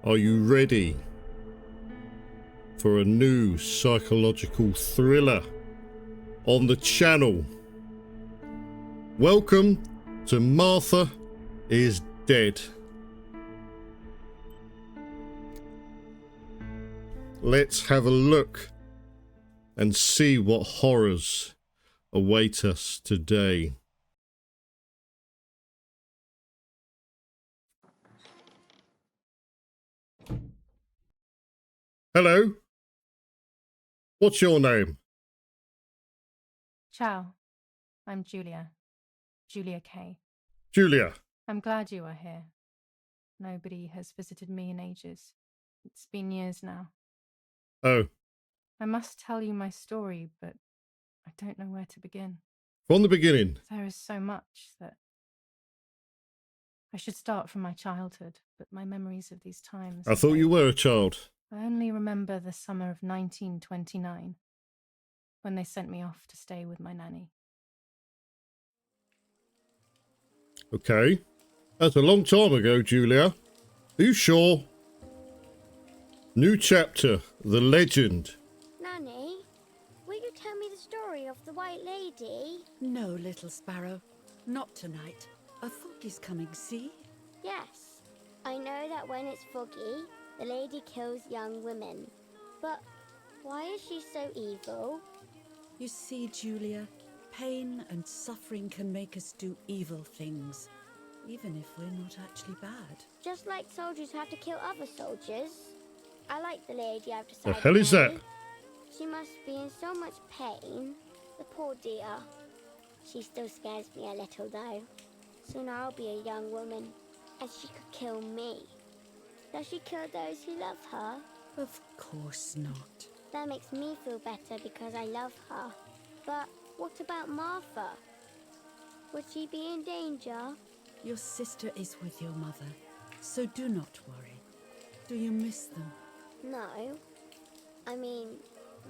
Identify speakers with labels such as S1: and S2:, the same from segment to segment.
S1: Are you ready for a new psychological thriller on the channel? Welcome to Martha is Dead. Let's have a look and see what horrors await us today. Hello. What's your name?
S2: Ciao. I'm Giulia. Giulia K.
S1: Giulia.
S2: I'm glad you are here. Nobody has visited me in ages. It's been years now.
S1: Oh.
S2: I must tell you my story, but I don't know where to begin.
S1: From the beginning.
S2: There is so much that I should start from my childhood, but my memories of these times...
S1: I thought you were a child.
S2: I only remember the summer of 1929, when they sent me off to stay with my nanny.
S1: Okay. That's a long time ago, Giulia. Are you sure? New chapter, the legend.
S3: Nanny, will you tell me the story of the White Lady?
S4: No, little sparrow. Not tonight. A foggy's coming, see?
S3: Yes. I know that when it's foggy, the lady kills young women. But why is she so evil?
S4: You see, Giulia, pain and suffering can make us do evil things, even if we're not actually bad.
S3: Just like soldiers have to kill other soldiers. I like the lady I've decided.
S1: The hell is that?
S3: She must be in so much pain. The poor dear. She still scares me a little though. Soon I'll be a young woman, and she could kill me. Does she kill those who love her?
S4: Of course not.
S3: That makes me feel better because I love her. But what about Martha? Would she be in danger?
S4: Your sister is with your mother, so do not worry. Do you miss them?
S3: No. I mean,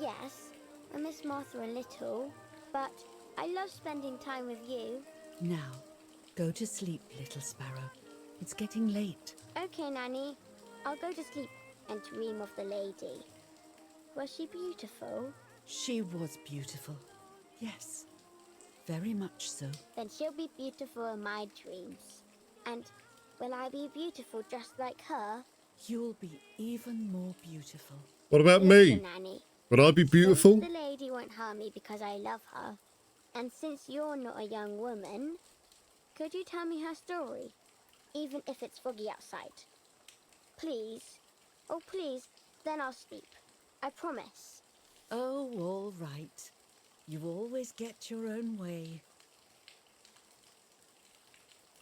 S3: yes, I miss Martha a little, but I love spending time with you.
S4: Now, go to sleep, little sparrow. It's getting late.
S3: Okay, Nanny. I'll go to sleep and dream of the lady. Was she beautiful?
S4: She was beautiful. Yes, very much so.
S3: Then she'll be beautiful in my dreams. And will I be beautiful just like her?
S4: You'll be even more beautiful.
S1: What about
S3: Listen,
S1: me?
S3: Nanny.
S1: Would I be beautiful?
S3: Since the lady won't harm me because I love her, and since you're not a young woman, could you tell me her story, even if it's foggy outside? Please. Oh, please. Then I'll sleep. I promise.
S4: Oh, all right. You always get your own way.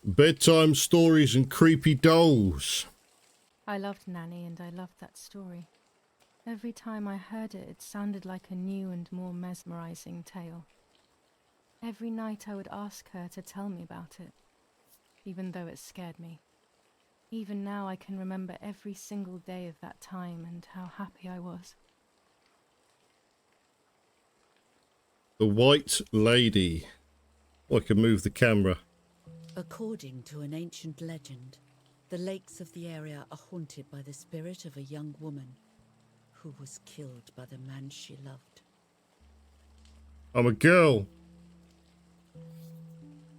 S1: Bedtime stories and creepy dolls.
S2: I loved Nanny and I loved that story. Every time I heard it, it sounded like a new and more mesmerizing tale. Every night I would ask her to tell me about it, even though it scared me. Even now I can remember every single day of that time and how happy I was.
S1: The White Lady. Oh, I can move the camera.
S4: According to an ancient legend, the lakes of the area are haunted by the spirit of a young woman who was killed by the man she loved.
S1: I'm a girl.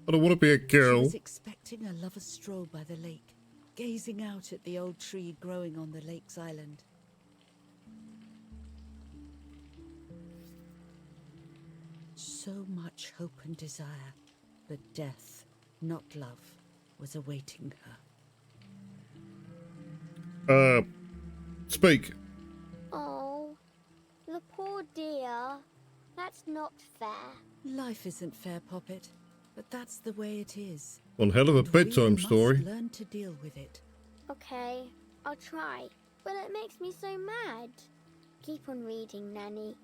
S1: I don't want to be a
S4: She
S1: girl.
S4: was expecting a lover's stroll by the lake, gazing out at the old tree growing on the lake's island. So much hope and desire, but death, not love, was awaiting her.
S1: Speak.
S3: Oh, the poor dear. That's not fair.
S4: Life isn't fair, Poppet, but that's the way it is.
S1: One hell of a
S4: And
S1: bedtime
S4: we
S1: story.
S4: must learn to deal with it.
S3: Okay, I'll try. But it makes me so mad. Keep on reading, Nanny.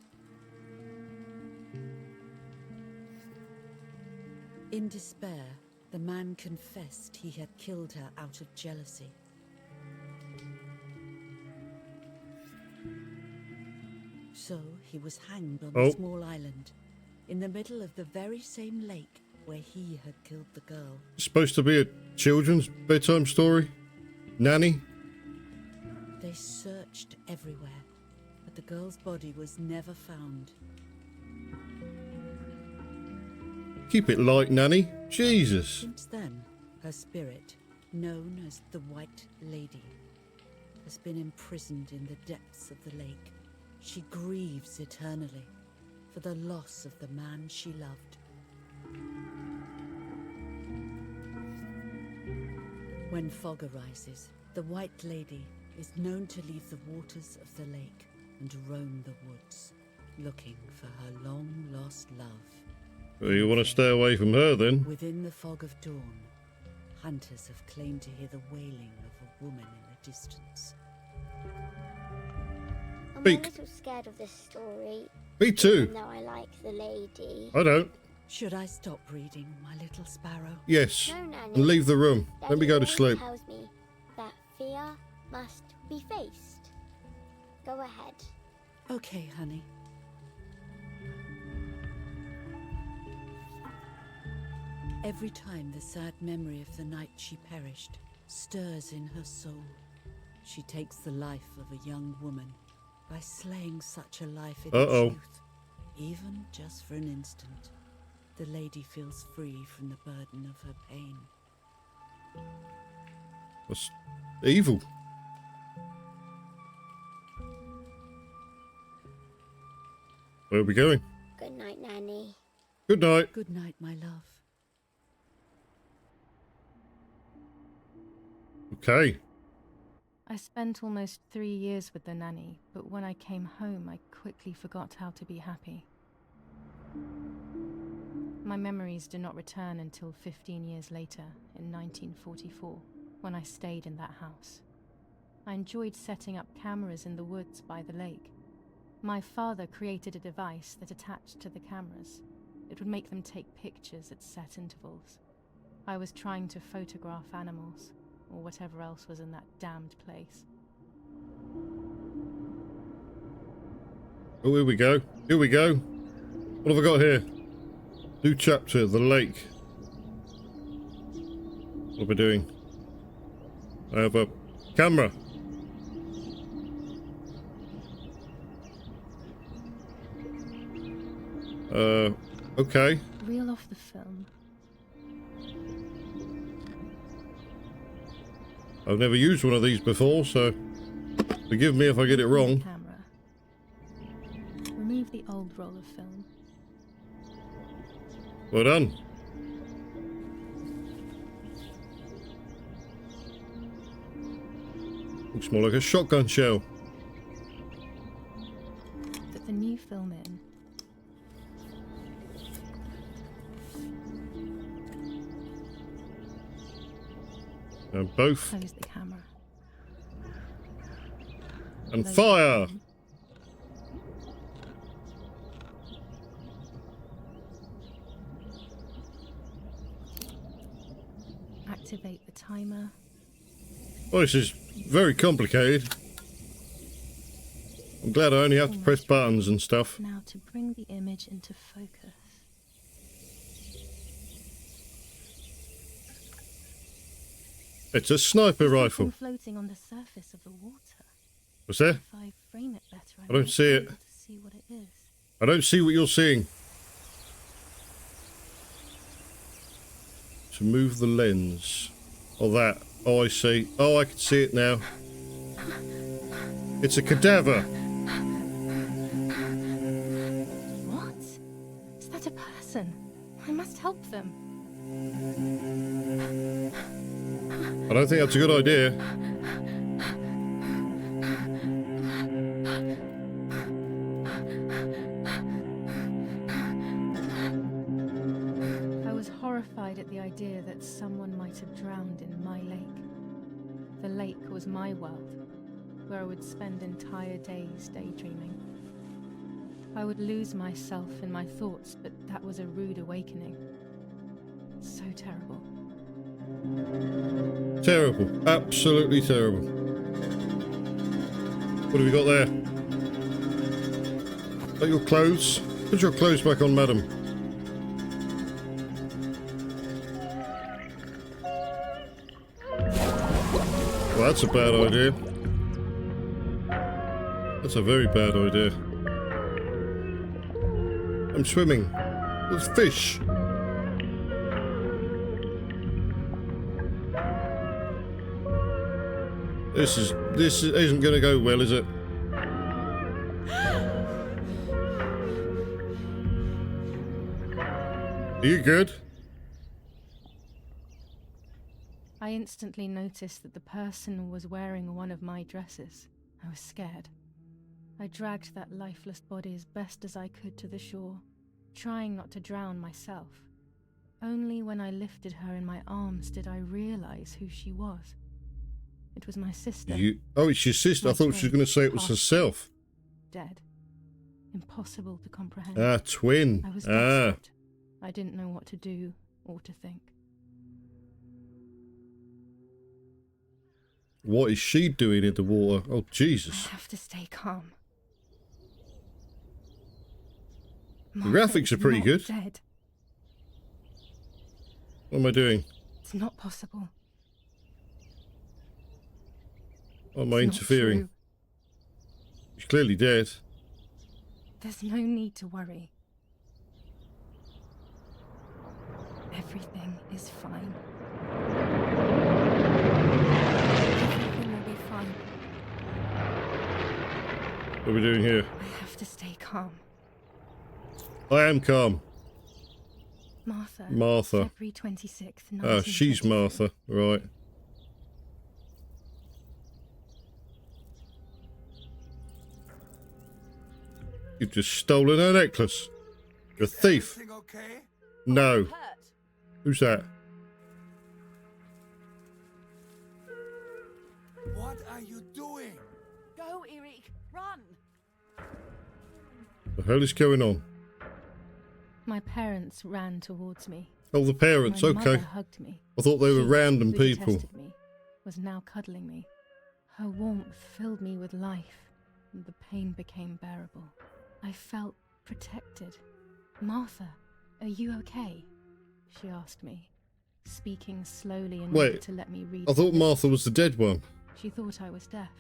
S4: In despair, the man confessed he had killed her out of jealousy. So he was hanged on a small island, in the middle of the very same lake where he had killed the girl.
S1: It's supposed to be a children's bedtime story? Nanny?
S4: They searched everywhere, but the girl's body was never found.
S1: Keep it light, Nanny. Jesus.
S4: Since then, her spirit, known as the White Lady, has been imprisoned in the depths of the lake. She grieves eternally for the loss of the man she loved. When fog arises, the White Lady is known to leave the waters of the lake and roam the woods, looking for her long-lost love.
S1: Well, you want to stay away from her, then?
S4: Within the fog of dawn, hunters have claimed to hear the wailing of a woman in the distance.
S3: I'm
S1: Speak.
S3: a little scared of this story,
S1: Me too.
S3: even though I like the lady.
S1: I don't.
S4: Should I stop reading, my little sparrow?
S1: Yes.
S3: No, Nanny.
S1: And leave the room. Let
S3: Daddy
S1: me go to
S3: always
S1: sleep.
S3: tells me that fear must be faced. Go ahead.
S4: Okay, honey. Every time the sad memory of the night she perished stirs in her soul, she takes the life of a young woman by slaying such a life in its youth. Even just for an instant, the lady feels free from the burden of her pain.
S1: That's evil. Where are we going?
S3: Good night, Nanny.
S1: Good night.
S4: Good night, my love.
S1: Okay.
S2: I spent almost 3 years with the nanny, but when I came home, I quickly forgot how to be happy. My memories do not return until 15 years later, in 1944, when I stayed in that house. I enjoyed setting up cameras in the woods by the lake. My father created a device that attached to the cameras. It would make them take pictures at set intervals. I was trying to photograph animals, or whatever else was in that damned place.
S1: Oh, here we go. Here we go. What have I got here? New chapter, the lake. What am I doing? I have a camera. Okay.
S2: Reel off the film.
S1: I've never used one of these before, so forgive me if I get it wrong.
S2: Camera. Remove the old roll of film.
S1: Well done. Looks more like a shotgun shell.
S2: Put the new film in.
S1: And both.
S2: Close the camera.
S1: And
S2: Load
S1: fire!
S2: the film. Activate the timer.
S1: Oh, this is very complicated. I'm glad I only have to press buttons and stuff.
S2: Now to bring the image into focus.
S1: It's a sniper rifle.
S2: Something floating on the surface of the water.
S1: What's there?
S2: If I frame it better,
S1: I don't
S2: might
S1: see
S2: be
S1: it.
S2: able to see what it is.
S1: I don't see what you're seeing. To move the lens. Oh, that. Oh, I see. Oh, I can see it now. It's a cadaver.
S2: What? Is that a person? I must help them.
S1: I don't think that's a good idea.
S2: I was horrified at the idea that someone might have drowned in my lake. The lake was my world, where I would spend entire days daydreaming. I would lose myself in my thoughts, but that was a rude awakening. So terrible.
S1: Terrible. Absolutely terrible. What have you got there? Is that your clothes? Put your clothes back on, madam. Well, that's a bad idea. That's a very bad idea. I'm swimming. There's fish. This isn't going to go well, is it? Are you good?
S2: I instantly noticed that the person was wearing one of my dresses. I was scared. I dragged that lifeless body as best as I could to the shore, trying not to drown myself. Only when I lifted her in my arms did I realize who she was. It was my sister.
S1: Oh, it's your sister.
S2: My
S1: I thought she was going to say it was herself.
S2: Dead. Impossible to comprehend.
S1: Ah, twin.
S2: I was desperate. I didn't know what to do or to think.
S1: What is she doing in the water? Oh, Jesus.
S2: I have to stay calm.
S1: The graphics are pretty good.
S2: Dead.
S1: What am I doing?
S2: It's not possible.
S1: Why am I interfering? She's clearly dead.
S2: There's no need to worry. Everything is fine. Everything will be fine.
S1: What are we doing here?
S2: I have to stay calm.
S1: I am calm.
S2: Martha. February 26th,
S1: Ah, she's Martha. Right. You've just stolen her necklace. You're a thief.
S5: Okay?
S1: No. Who's that?
S5: What are you doing?
S4: Go, Eerie, run!
S1: The hell is going on?
S2: My parents ran towards me.
S1: Oh, the parents.
S2: My
S1: Okay.
S2: mother hugged me.
S1: I thought they were
S2: She,
S1: random
S2: who
S1: people.
S2: detested me, was now cuddling me. Her warmth filled me with life, and the pain became bearable. I felt protected. Martha, are you okay? She asked me, speaking slowly in order to let me read.
S1: I thought
S2: her
S1: Martha
S2: lips.
S1: was the dead one.
S2: She thought I was deaf.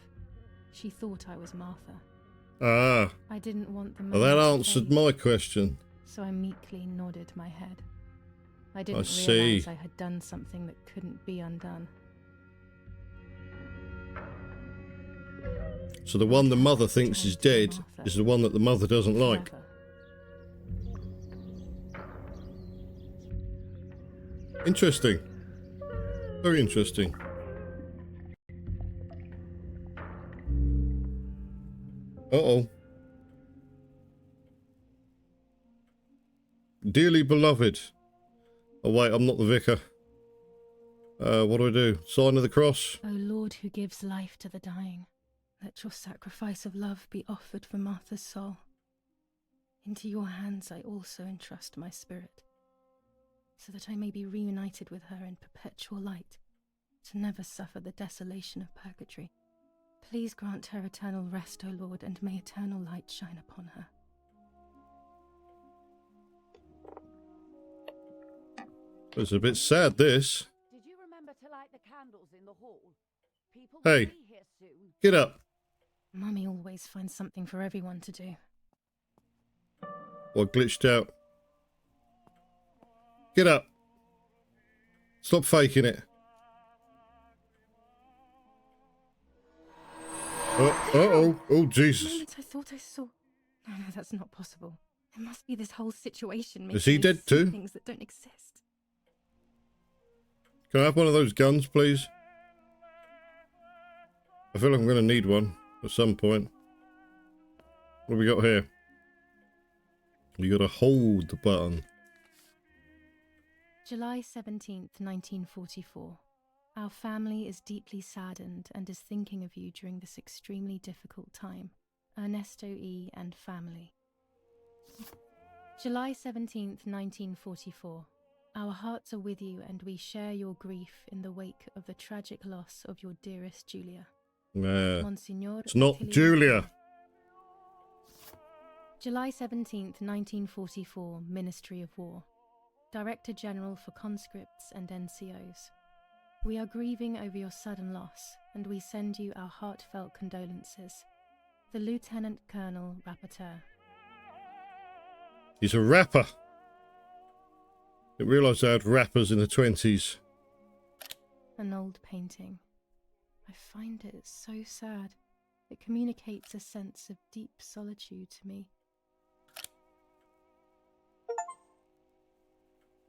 S2: She thought I was Martha.
S1: Ah.
S2: I didn't want the
S1: Well, that
S2: moment to
S1: answered
S2: fade,
S1: my question.
S2: so I meekly nodded my head. I
S1: I
S2: didn't
S1: see.
S2: realize I had done something that couldn't be undone.
S1: So the one the mother thinks is dead is the one that the mother doesn't like.
S2: Forever.
S1: Interesting. Very interesting. Uh-oh. Dearly beloved. Oh wait, I'm not the vicar. What do I do? Sign of the cross?
S2: O Lord who gives life to the dying, let your sacrifice of love be offered for Martha's soul. Into your hands I also entrust my spirit, so that I may be reunited with her in perpetual light, to never suffer the desolation of purgatory. Please grant her eternal rest, O Lord, and may eternal light shine upon her.
S1: It's a bit sad, this.
S4: Did you remember to light the candles in the hall? People
S1: Hey.
S4: will be here soon.
S1: Get up.
S2: Mummy always finds something for everyone to do.
S1: What glitched out? Get up. Stop faking it. Uh-oh. Oh,
S2: The
S1: Jesus.
S2: moment I thought I saw... No, that's not possible. It must be this whole situation
S1: Is he
S2: making me
S1: dead
S2: see
S1: too?
S2: things that don't exist.
S1: Can I have one of those guns, please? I feel like I'm going to need one at some point. What have we got here? You got to hold the button.
S2: July 17th, 1944. Our family is deeply saddened and is thinking of you during this extremely difficult time. Ernesto E. and family. July 17th, 1944. Our hearts are with you and we share your grief in the wake of the tragic loss of your dearest Giulia. Monsignor
S1: It's not
S2: Achille-
S1: Giulia.
S2: July 17th, 1944, Ministry of War. Director General for Conscripts and NCOs. We are grieving over your sudden loss, and we send you our heartfelt condolences. The Lieutenant Colonel Rapporteur.
S1: He's a rapper. Didn't realise they had rappers in the 20s.
S2: An old painting. I find it so sad. It communicates a sense of deep solitude to me.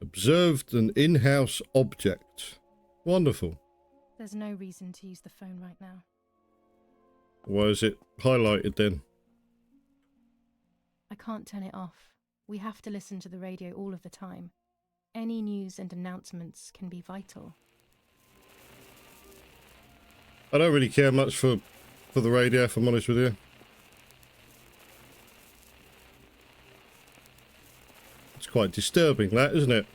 S1: Observed an in-house object. Wonderful.
S2: There's no reason to use the phone right now.
S1: Why is it highlighted then?
S2: I can't turn it off. We have to listen to the radio all of the time. Any news and announcements can be vital.
S1: I don't really care much for the radio, if I'm honest with you. It's quite disturbing, that, isn't it?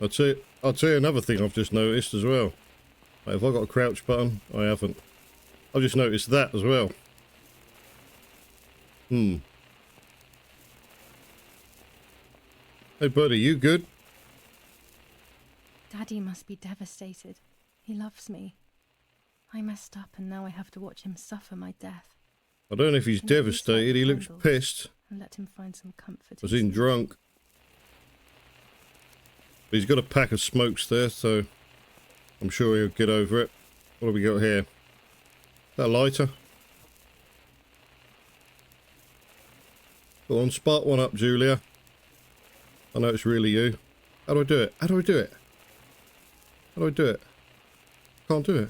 S1: I'll tell you another thing I've just noticed as well. Like, have I got a crouch button? I haven't. I've just noticed that as well. Hey buddy, you good?
S2: Daddy must be devastated. He loves me. I messed up and now I have to watch him suffer my death.
S1: I don't know if he's
S2: Can you please light
S1: devastated.
S2: the
S1: He looks
S2: candles
S1: pissed.
S2: And let him find some comfort.
S1: Was in
S2: sleep?
S1: drunk. But he's got a pack of smokes there, so I'm sure he'll get over it. What have we got here? Is that a lighter? Go on, spark one up, Giulia. I know it's really you. How do I do it? How do I do it? How do I do it? Can't do it.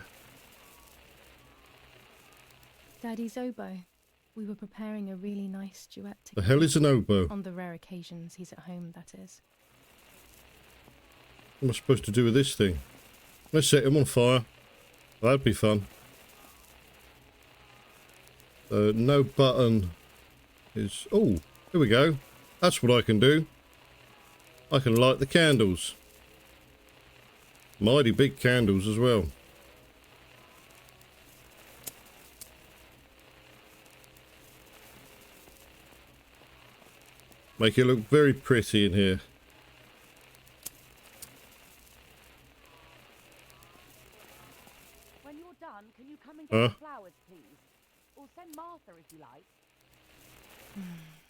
S2: Daddy's oboe. We were preparing a really nice duet
S1: The
S2: together.
S1: hell is an oboe?
S2: On the rare occasions he's at home, that is.
S1: What am I supposed to do with this thing? Let's set him on fire. That'd be fun. No button is... Oh, here we go. That's what I can do. I can light the candles. Mighty big candles as well. Make it look very pretty in here.
S6: When you're done, can you come and get the flowers, please? Or send Martha if you like.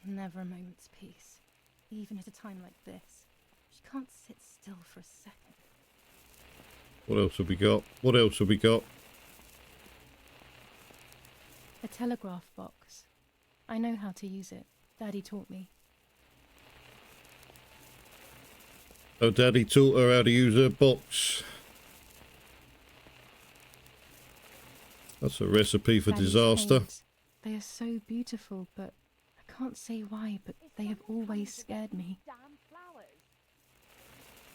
S2: Never a moment's peace. Even at a time like this. She can't sit still for a second.
S1: What else have we got? What else have we got?
S2: A telegraph box. I know how to use it. Daddy taught me.
S1: Oh, Daddy taught her how to use her box. That's a recipe for
S2: Daddy's
S1: disaster.
S2: paints. They are so beautiful, but I can't say why, but they have always scared me.
S6: Damn flowers.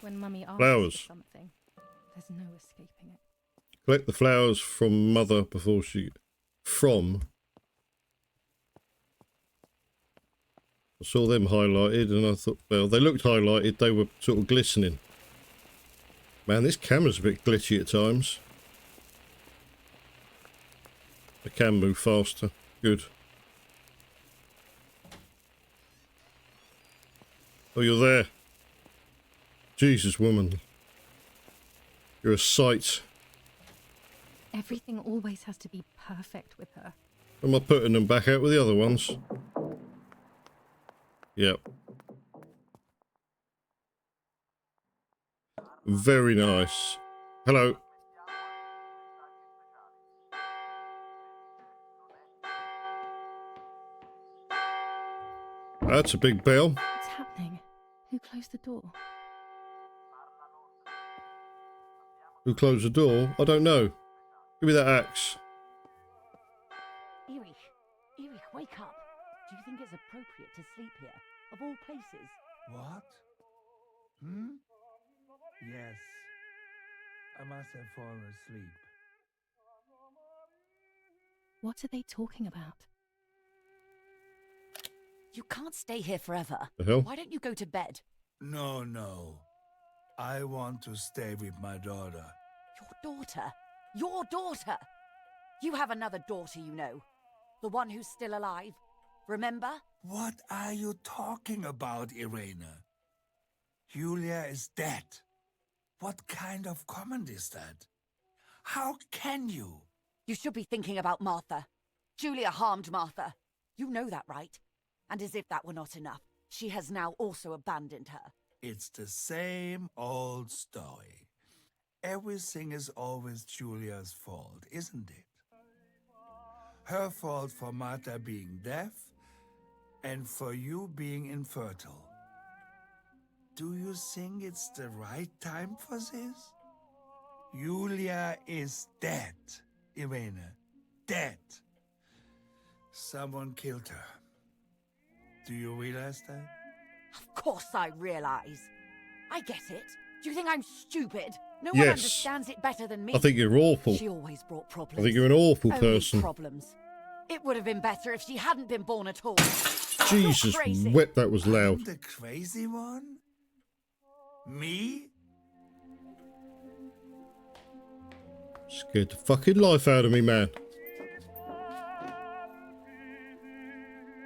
S2: When Mummy asks
S1: Flowers.
S2: for something, there's no escaping it.
S1: Collect the flowers from Mother before she... From... I saw them highlighted and I thought, well, they looked highlighted. They were sort of glistening. Man, this camera's a bit glitchy at times. I can move faster. Good. Oh, you're there. Jesus, woman. You're a sight.
S2: Everything always has to be perfect with her.
S1: Am I putting them back out with the other ones? Yep. Very nice. Hello. That's a big bell.
S2: What's happening? Who closed the door?
S1: Who closed the door? I don't know. Give me that axe.
S6: Eerie, wake up. Do you think it's appropriate to sleep here? Of all places?
S5: What? Yes. I must have fallen asleep.
S2: What are they talking about?
S6: You can't stay here forever.
S1: The hell?
S6: Why don't you go to bed?
S5: No. I want to stay with my daughter.
S6: Your daughter? Your daughter? You have another daughter, you know. The one who's still alive. Remember?
S5: What are you talking about, Irena? Giulia is dead. What kind of comment is that? How can you?
S6: You should be thinking about Martha. Giulia harmed Martha. You know that, right? And as if that were not enough, she has now also abandoned her.
S5: It's the same old story. Everything is always Julia's fault, isn't it? Her fault for Martha being deaf, and for you being infertile. Do you think it's the right time for this? Giulia is dead, Irene. Dead. Someone killed her. Do you realize that?
S6: Of course I realize. I get it. Do you think I'm stupid? No one
S1: Yes.
S6: understands it better than me.
S1: I think you're awful.
S6: She always brought problems.
S1: I think you're an awful
S6: Only
S1: person.
S6: problems. It would have been better if she hadn't been born at all.
S1: Jesus,
S6: You're crazy.
S1: whip, that was
S5: I'm
S1: loud.
S5: the crazy one? Me?
S1: Scared the fucking life out of me, man.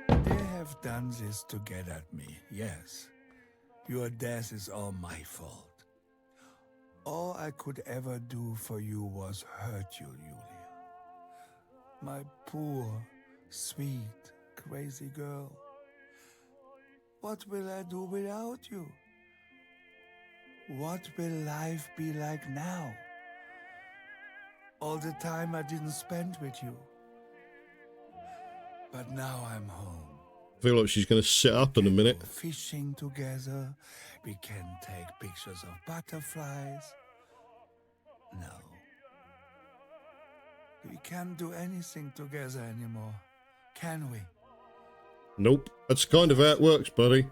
S5: They have done this to get at me, yes. Your death is all my fault. All I could ever do for you was hurt you, Giulia. My poor, sweet, crazy girl. What will I do without you? What will life be like now? All the time I didn't spend with you. But now I'm home.
S1: I feel like she's going to sit up in a minute.
S5: Go fishing together. We can take pictures of butterflies. No. We can't do anything together anymore, can we?
S1: Nope. That's kind of how it works, buddy.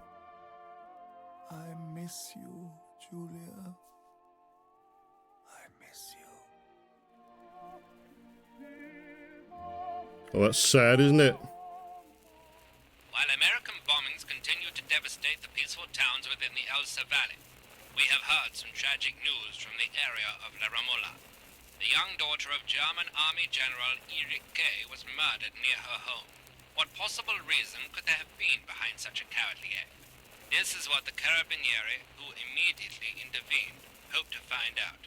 S5: I miss you, Giulia. I miss you.
S1: Oh, that's sad, isn't it?
S7: While American bombings continue to devastate the peaceful towns within the Elsa Valley, we have heard some tragic news from the area of La Ramola. The young daughter of German Army General Eerie was murdered near her home. What possible reason could there have been behind such a cowardly act? This is what the Carabinieri, who immediately intervened, hope to find out.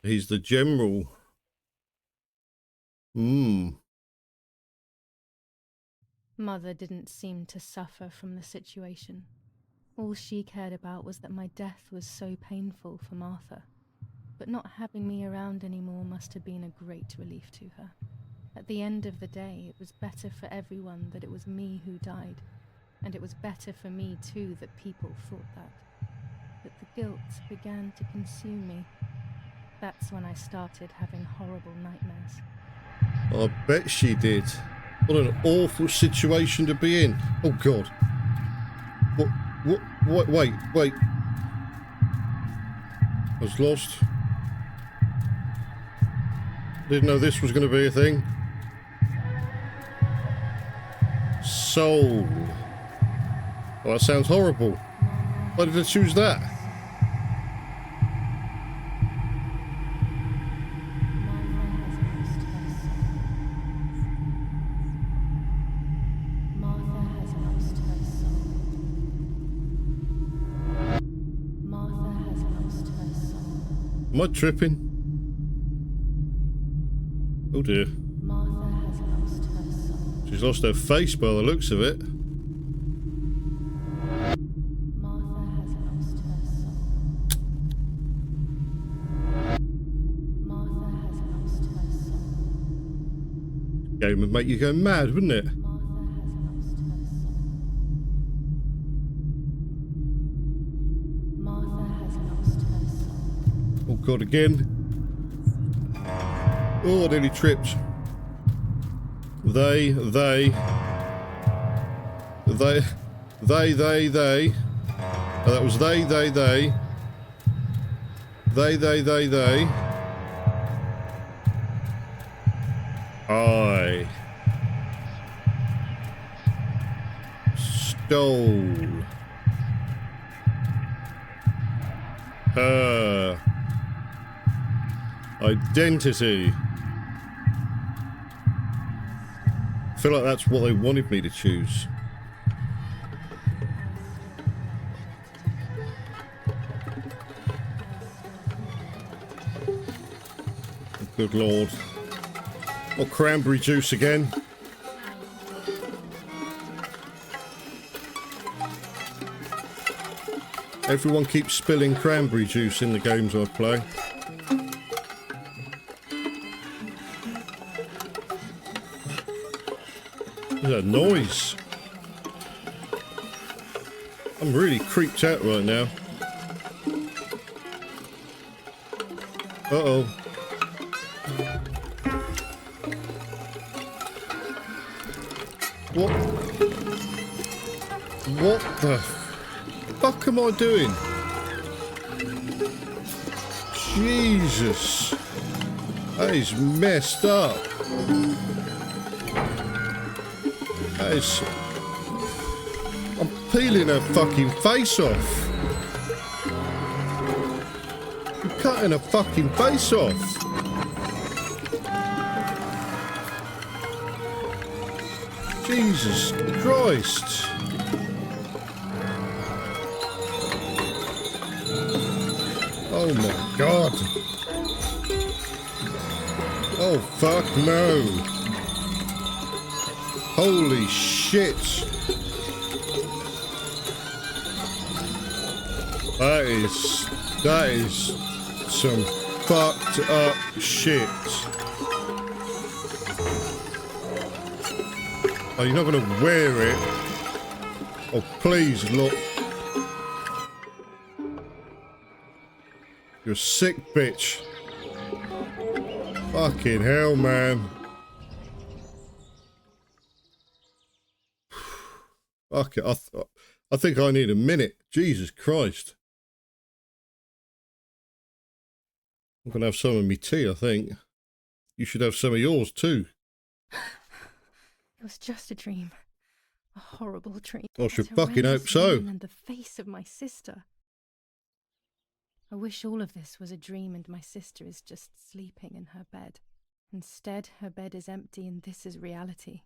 S1: He's the general.
S2: Mother didn't seem to suffer from the situation. All she cared about was that my death was so painful for Martha. But not having me around anymore must have been a great relief to her. At the end of the day, it was better for everyone that it was me who died. And it was better for me too that people thought that. But the guilt began to consume me. That's when I started having horrible nightmares.
S1: I bet she did. What an awful situation to be in. Oh, God. What, wait. I was lost. Didn't know this was going to be a thing. Soul. Oh, that sounds horrible. Why did I choose that?
S2: Martha has lost her soul. Martha has lost her soul.
S1: Am I tripping? Oh dear.
S2: Martha has lost her soul.
S1: She's lost her face by the looks of it.
S2: Martha has lost her soul. Martha has lost her soul.
S1: Game would make you go mad, wouldn't it?
S2: Martha has lost her soul. Martha has lost her soul.
S1: Oh God, again. Oh, I nearly tripped. They. Oh, that was they. They. I stole her identity. I feel like that's what they wanted me to choose. Good lord. Or cranberry juice again. Everyone keeps spilling cranberry juice in the games I play. What's that noise? I'm really creeped out right now. Uh-oh. What? What the fuck am I doing? Jesus. That is messed up. That is... I'm peeling her fucking face off. I'm cutting her fucking face off. Jesus Christ. Oh my God. Oh fuck no. Holy shit. That is some fucked up shit. Oh, you're not gonna wear it? Oh, please look. You're a sick bitch. Fucking hell, man. Fuck it. I think I need a minute. Jesus Christ. I'm gonna have some of me tea, I think. You should have some of yours too.
S2: It was just a dream. A horrible dream.
S1: I should
S2: That
S1: fucking hope
S2: horrendous
S1: so.
S2: woman and the face of my sister. I wish all of this was a dream and my sister is just sleeping in her bed. Instead, her bed is empty and this is reality.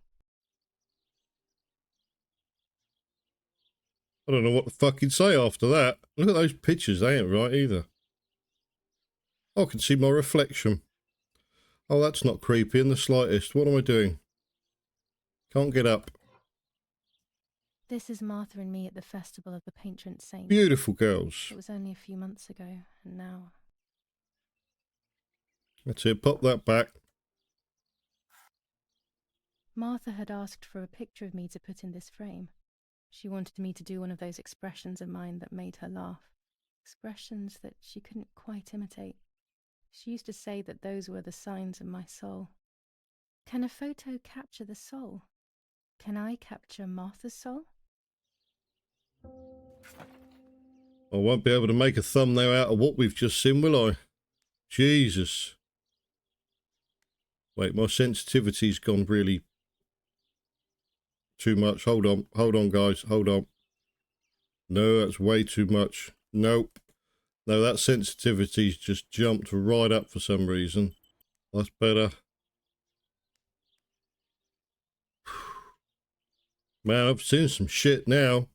S1: I don't know what to fucking say after that. Look at those pictures, they ain't right either. I can see my reflection. Oh, that's not creepy in the slightest. What am I doing? Can't get up.
S2: This is Martha and me at the festival of the patron saint.
S1: Beautiful girls.
S2: It was only a few months ago, and now...
S1: That's it, pop that back.
S2: Martha had asked for a picture of me to put in this frame. She wanted me to do one of those expressions of mine that made her laugh. Expressions that she couldn't quite imitate. She used to say that those were the signs of my soul. Can a photo capture the soul? Can I capture Martha's soul?
S1: I won't be able to make a thumbnail out of what we've just seen, will I? Jesus. Wait, my sensitivity's gone really too much. Hold on, guys, hold on. No, that's way too much. Nope. No, that sensitivity's just jumped right up for some reason. That's better. Man, I've seen some shit now.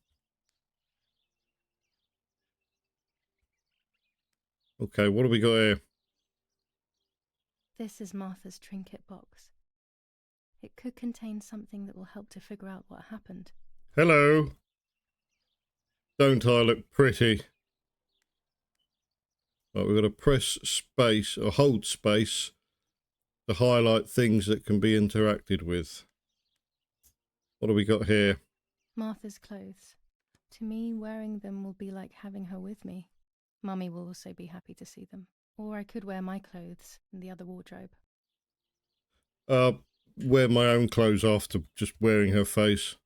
S1: Okay, what do we got here?
S2: This is Martha's trinket box. It could contain something that will help to figure out what happened.
S1: Hello. Don't I look pretty? Right, we've got to press space, or hold space, to highlight things that can be interacted with. What do we got here?
S2: Martha's clothes. To me, wearing them will be like having her with me. Mummy will also be happy to see them. Or I could wear my clothes in the other wardrobe.
S1: Wear my own clothes after just wearing her face.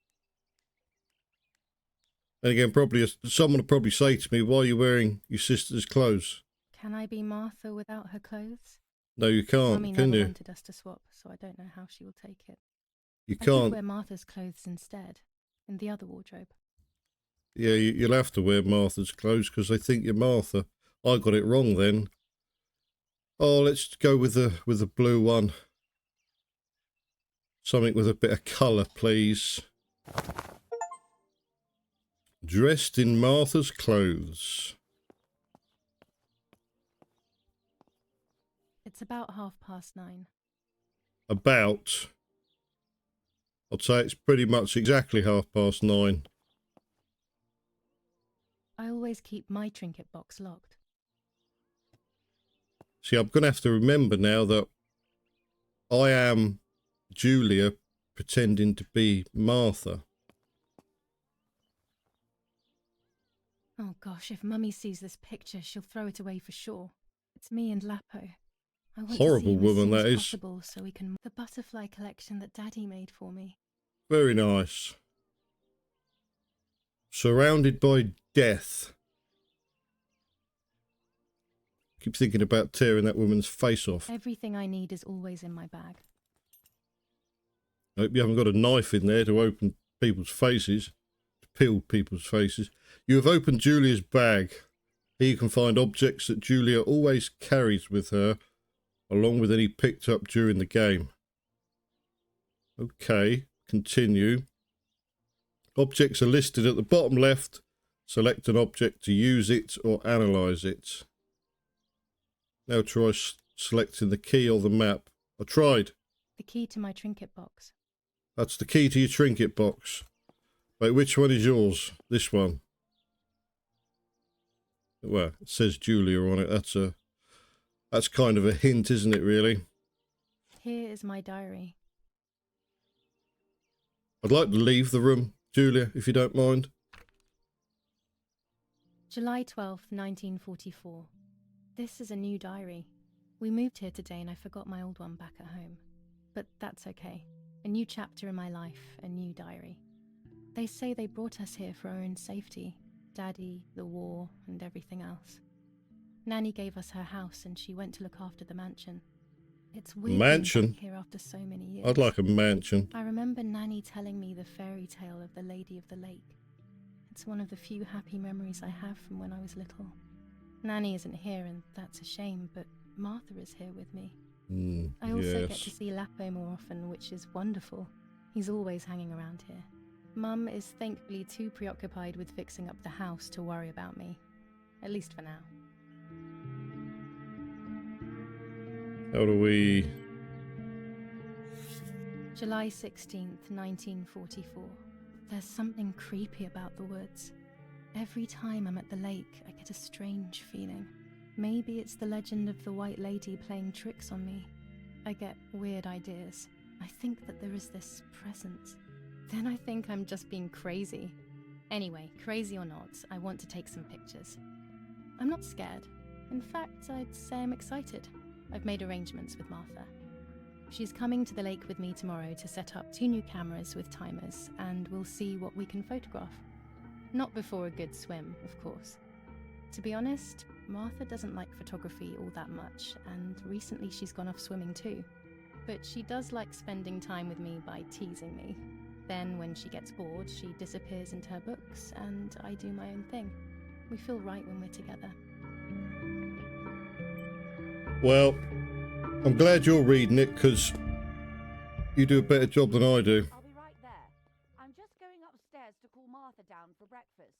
S1: And again, probably someone would probably say to me, why are you wearing your sister's clothes?
S2: Can I be Martha without her clothes?
S1: No, you can't,
S2: Mummy
S1: can
S2: never
S1: you?
S2: wanted us to swap, so I don't know how she will take it.
S1: You
S2: I could
S1: can't.
S2: wear Martha's clothes instead, in the other wardrobe.
S1: Yeah, you'll have to wear Martha's clothes because they think you're Martha. I got it wrong then. Oh, let's go with the blue one. Something with a bit of colour, please. Dressed in Martha's clothes.
S2: It's about 9:30.
S1: About. I'd say it's pretty much exactly 9:30.
S2: I always keep my trinket box locked.
S1: See, I'm going to have to remember now that I am Giulia pretending to be Martha.
S2: Oh gosh, if Mummy sees this picture, she'll throw it away for sure. It's me and Lapo. I want
S1: Horrible
S2: to see him
S1: woman,
S2: as soon
S1: that
S2: as
S1: is.
S2: possible so we can... The butterfly collection that Daddy made for me.
S1: Very nice. Surrounded by death. Keep thinking about tearing that woman's face off.
S2: Everything I need is always in my bag.
S1: I hope you haven't got a knife in there to open people's faces, to peel people's faces. You have opened Giulia's bag. Here you can find objects that Giulia always carries with her, along with any picked up during the game. Okay, continue. Objects are listed at the bottom left. Select an object to use it or analyse it. Now try selecting the key or the map. I tried.
S2: The key to my trinket box.
S1: That's the key to your trinket box. Wait, which one is yours? This one. Well, it says Giulia on it. That's kind of a hint, isn't it, really?
S2: Here is my diary.
S1: I'd like to leave the room, Giulia, if you don't mind.
S2: July 12th, 1944. This is a new diary. We moved here today and I forgot my old one back at home. But that's okay. A new chapter in my life, a new diary. They say they brought us here for our own safety. Daddy, the war, and everything else. Nanny gave us her house and she went to look after the mansion. It's weird
S1: Mansion?
S2: being back here after so many years.
S1: I'd like a mansion.
S2: I remember Nanny telling me the fairy tale of the Lady of the Lake. It's one of the few happy memories I have from when I was little. Nanny isn't here and that's a shame, but Martha is here with me. I also get to see Lapo more often, which is wonderful. He's always hanging around here. Mum is thankfully too preoccupied with fixing up the house to worry about me. At least for now.
S1: How do we...
S2: July 16th, 1944. There's something creepy about the woods. Every time I'm at the lake, I get a strange feeling. Maybe it's the legend of the White Lady playing tricks on me. I get weird ideas. I think that there is this presence. Then I think I'm just being crazy. Anyway, crazy or not, I want to take some pictures. I'm not scared. In fact, I'd say I'm excited. I've made arrangements with Martha. She's coming to the lake with me tomorrow to set up 2 new cameras with timers, and we'll see what we can photograph. Not before a good swim, of course. To be honest, Martha doesn't like photography all that much, and recently she's gone off swimming too. But she does like spending time with me by teasing me. Then when she gets bored, she disappears into her books, and I do my own thing. We feel right when we're together.
S1: Well, I'm glad you're reading it, because you do a better job than I do.
S6: I'll be right there. I'm just going upstairs to call Martha down for breakfast.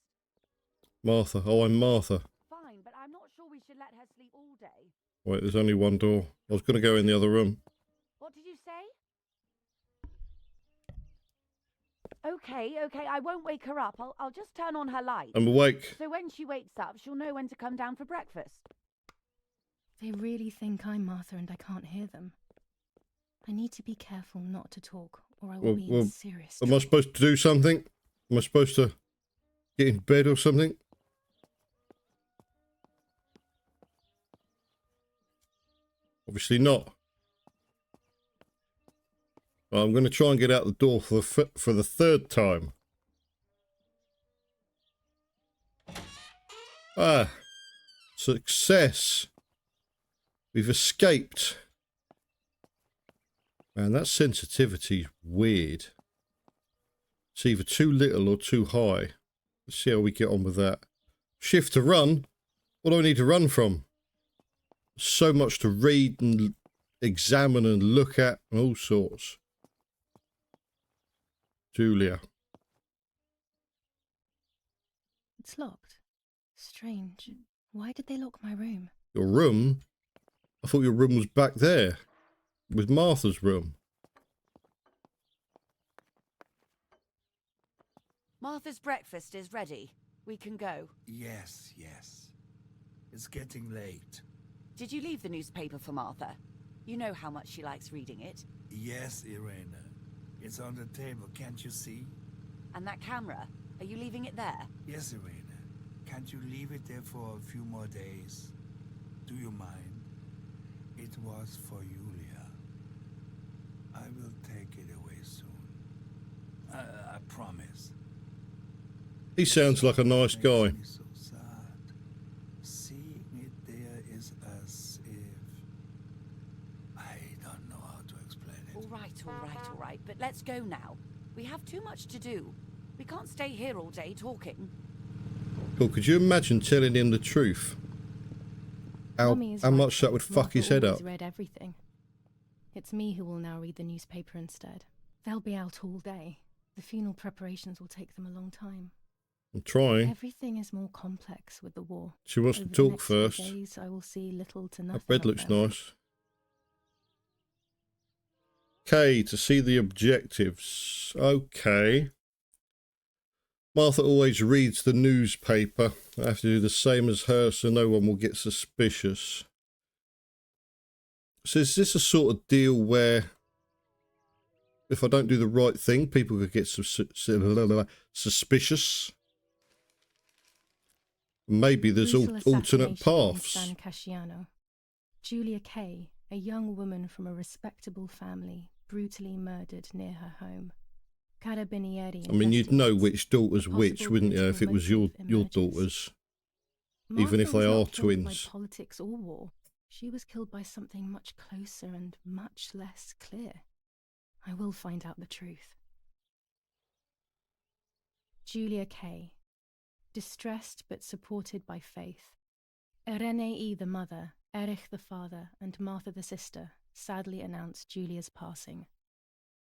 S1: Martha. Oh, I'm Martha.
S6: Fine, but I'm not sure we should let her sleep all day.
S1: Wait, there's only one door. I was going to go in the other room.
S6: What did you say? Okay, I won't wake her up. I'll just turn on her light.
S1: I'm awake.
S6: So when she wakes up, she'll know when to come down for breakfast.
S2: They really think I'm Martha and I can't hear them. I need to be careful not to talk, or I will be in serious trouble.
S1: Am I supposed to do something? Am I supposed to get in bed or something? Obviously not. Well, I'm going to try and get out the door for the 3rd time. Ah, success. We've escaped. Man, that sensitivity is weird. It's either too little or too high. Let's see how we get on with that. Shift to run? What do I need to run from? So much to read and examine and look at and all sorts. Giulia.
S2: It's locked. Strange. Why did they lock my room?
S1: Your room? I thought your room was back there with Martha's room.
S6: Martha's breakfast is ready. We can go.
S5: Yes. It's getting late.
S6: Did you leave the newspaper for Martha? You know how much she likes reading it.
S5: Yes, Irena. It's on the table, can't you see?
S6: And that camera, are you leaving it there?
S5: Yes, Irena. Can't you leave it there for a few more days? Do you mind? It was for Giulia. I will take it away soon. I promise.
S1: He sounds like a nice guy.
S5: Makes me so sad. Seeing it there is as if... I don't know how to explain it.
S6: All right. But let's go now. We have too much to do. We can't stay here all day talking.
S1: Cool, could you imagine telling him the truth? How much that would fuck his head up.
S2: Read everything. It's me who will now read the newspaper instead. They'll be out all day. The funeral preparations will take them a long time.
S1: I'm trying.
S2: Everything is more complex with the war.
S1: She wants
S2: Over
S1: to
S2: the
S1: talk
S2: next few
S1: first.
S2: days, I will see little to nothing
S1: That bed
S2: of
S1: looks
S2: them.
S1: nice. Okay, to see the objectives. Okay. Martha always reads the newspaper. I have to do the same as her so no one will get suspicious. So is this a sort of deal where if I don't do the right thing, people could get suspicious? Maybe there's
S2: Brutal
S1: alternate
S2: assassination in
S1: paths.
S2: San Casciano. Giulia Kay, a young woman from a respectable family, brutally murdered near her home. Carabinieri
S1: I mean, you'd know
S2: investigates.
S1: which daughter's which,
S2: Possible
S1: wouldn't you, if it was your
S2: motive emerges.
S1: daughters?
S2: Martha
S1: even if they
S2: was
S1: are
S2: not killed
S1: twins.
S2: By politics or war. She was killed by something much closer and much less clear. I will find out the truth. Giulia Kay. Distressed but supported by faith. Irenei the mother, Erich the father, and Martha the sister sadly announced Giulia's passing.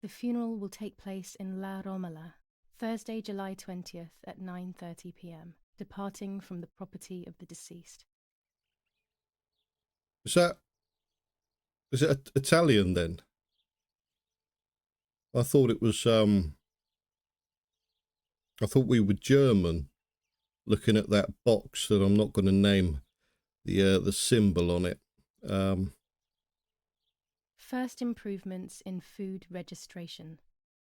S2: The funeral will take place in La Romola, Thursday, July 20th at 9:30 p.m., departing from the property of the deceased.
S1: Is it Italian then? I thought it was, I thought we were German, looking at that box that I'm not going to name the symbol on it.
S2: First improvements in food registration.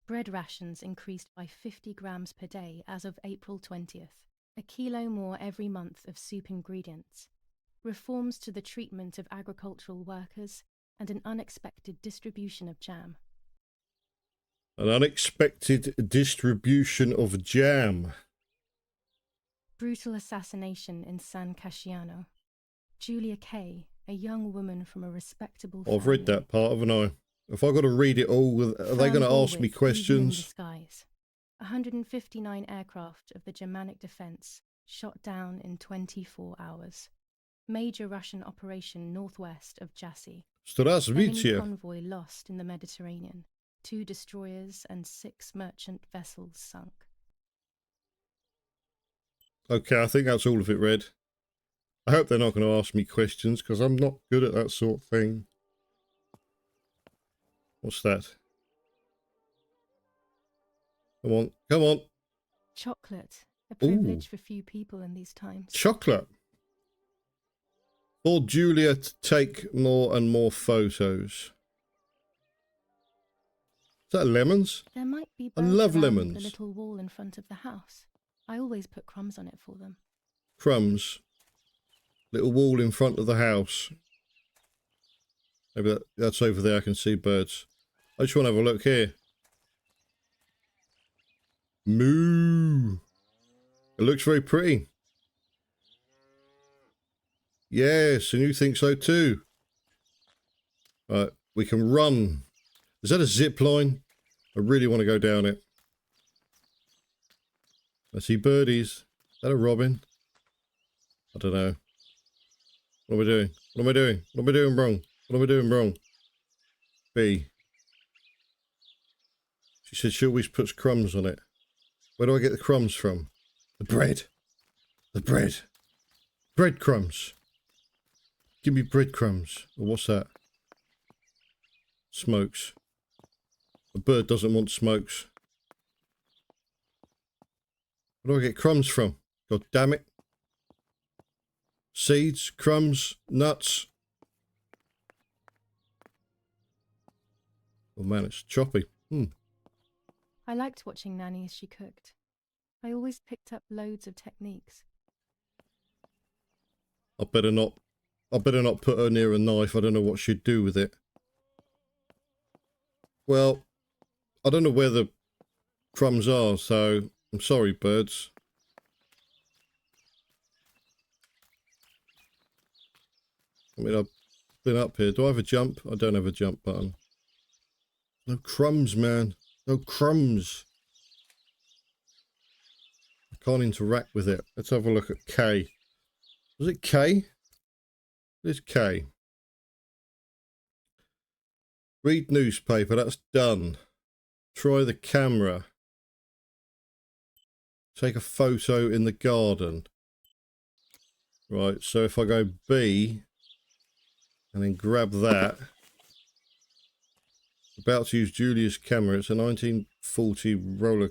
S2: Bread rations increased by 50 grams per day as of April 20th, a kilo more every month of soup ingredients. Reforms to the treatment of agricultural workers and an unexpected distribution of jam.
S1: An unexpected distribution of jam.
S2: Brutal assassination in San Casciano. Giulia Kay, a young woman from a respectable family.
S1: I've read that part, haven't I? If I got to read it all, are they going to ask me questions?
S2: In the skies. 159 aircraft of the Germanic defense shot down in 24 hours. Major Russian operation northwest of Jassy. Enemy
S1: Здравствуйте.
S2: convoy lost in the Mediterranean. 2 destroyers and 6 merchant vessels sunk.
S1: Okay, I think that's all of it read. I hope they're not going to ask me questions, because I'm not good at that sort of thing. What's that? Come on, come on.
S2: Chocolate, a privilege for few people in these times.
S1: Chocolate. For Giulia to take more and more photos. Is that lemons?
S2: There might be
S1: I
S2: birds
S1: love
S2: around
S1: lemons.
S2: the little wall in front of the house. I always put crumbs on it for them.
S1: Crumbs. Little wall in front of the house. Maybe that's over there. I can see birds. I just want to have a look here. Moo. It looks very pretty. Yes, and you think so too. Right, we can run. Is that a zip line? I really want to go down it. I see birdies. Is that a robin? I don't know. What am I doing? What am I doing? What am I doing wrong? What am I doing wrong? B. She said she always puts crumbs on it. Where do I get the crumbs from? The bread. The bread. Breadcrumbs. Give me breadcrumbs. Or what's that? Smokes. A bird doesn't want smokes. Where do I get crumbs from? God damn it. Seeds, crumbs, nuts. Oh man, it's choppy.
S2: I liked watching Nanny as she cooked. I always picked up loads of techniques.
S1: I better not put her near a knife. I don't know what she'd do with it. Well, I don't know where the crumbs are, so I'm sorry, birds. I mean, I've been up here. Do I have a jump? I don't have a jump button. No crumbs, man. No crumbs. I can't interact with it. Let's have a look at K. Was it K? There's K. Read newspaper. That's done. Try the camera. Take a photo in the garden. Right, so if I go B and then grab that. About to use Giulia's camera. It's a 1940 roller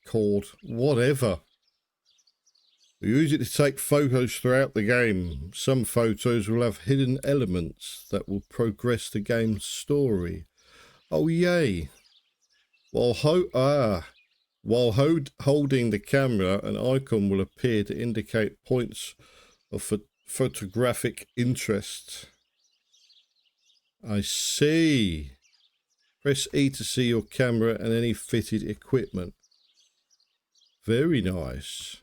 S1: cord. Whatever. We use it to take photos throughout the game. Some photos will have hidden elements that will progress the game's story. Oh yay. While holding the camera, an icon will appear to indicate points of photographic interest. I see. Press E to see your camera and any fitted equipment. Very nice.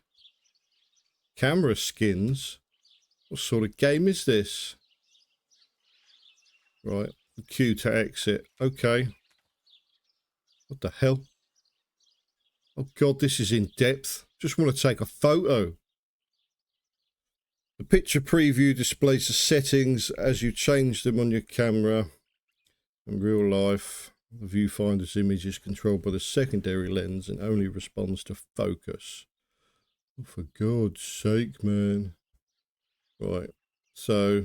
S1: Camera skins? What sort of game is this? Right, Q to exit. Okay. What the hell? Oh god, this is in depth. Just want to take a photo. The picture preview displays the settings as you change them on your camera. In real life, the viewfinder's image is controlled by the secondary lens and only responds to focus. Oh, for God's sake, man. Right, so,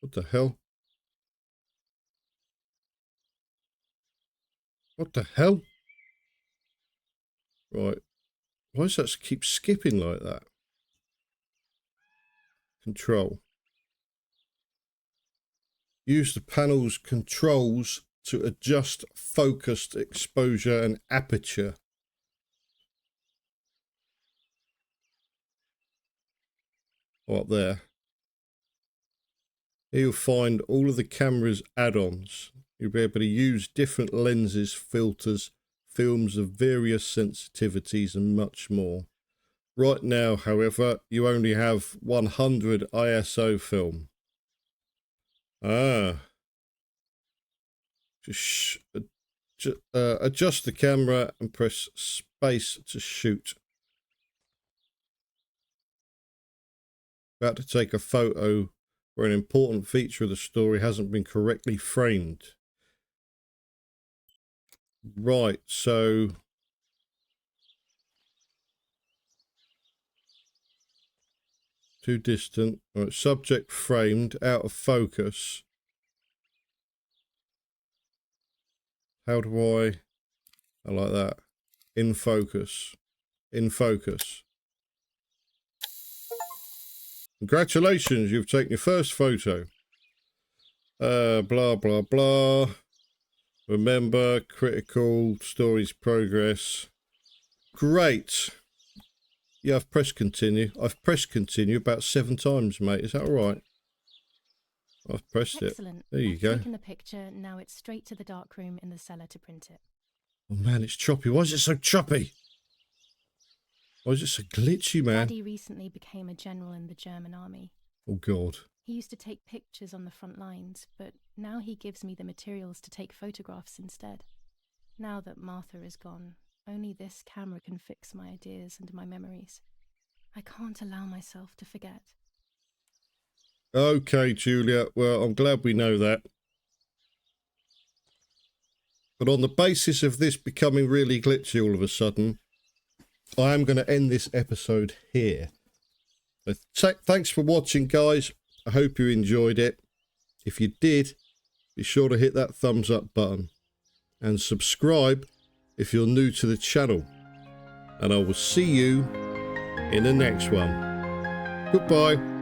S1: what the hell? What the hell? Right, why does that keep skipping like that? Control. Use the panel's controls to adjust focused exposure and aperture. Up there. Here you'll find all of the camera's add-ons. You'll be able to use different lenses, filters, films of various sensitivities and much more. Right now, however, you only have 100 ISO film. Just adjust the camera and press space to shoot. About to take a photo where an important feature of the story hasn't been correctly framed. Right, so too distant. Right, subject framed, out of focus. How do I like that. In focus. In focus. Congratulations, you've taken your first photo. Blah, blah, blah. Remember, critical, stories progress. Great. Yeah, I've pressed continue. I've pressed continue about 7 times, mate. Is that all right? I've pressed
S2: Excellent.
S1: it. There you
S2: I've
S1: go.
S2: taken the picture. Now it's straight to the dark room in the cellar to print it.
S1: Oh, man, it's choppy. Why is it so choppy? Why is it so glitchy, man?
S2: Daddy recently became a general in the German army.
S1: Oh, God.
S2: He used to take pictures on the front lines, but now he gives me the materials to take photographs instead. Now that Martha is gone, only this camera can fix my ideas and my memories. I can't allow myself to forget.
S1: Okay, Giulia. Well, I'm glad we know that. But on the basis of this becoming really glitchy all of a sudden, I am going to end this episode here. So thanks for watching, guys. I hope you enjoyed it. If you did, be sure to hit that thumbs up button and subscribe if you're new to the channel. And I will see you in the next one. Goodbye.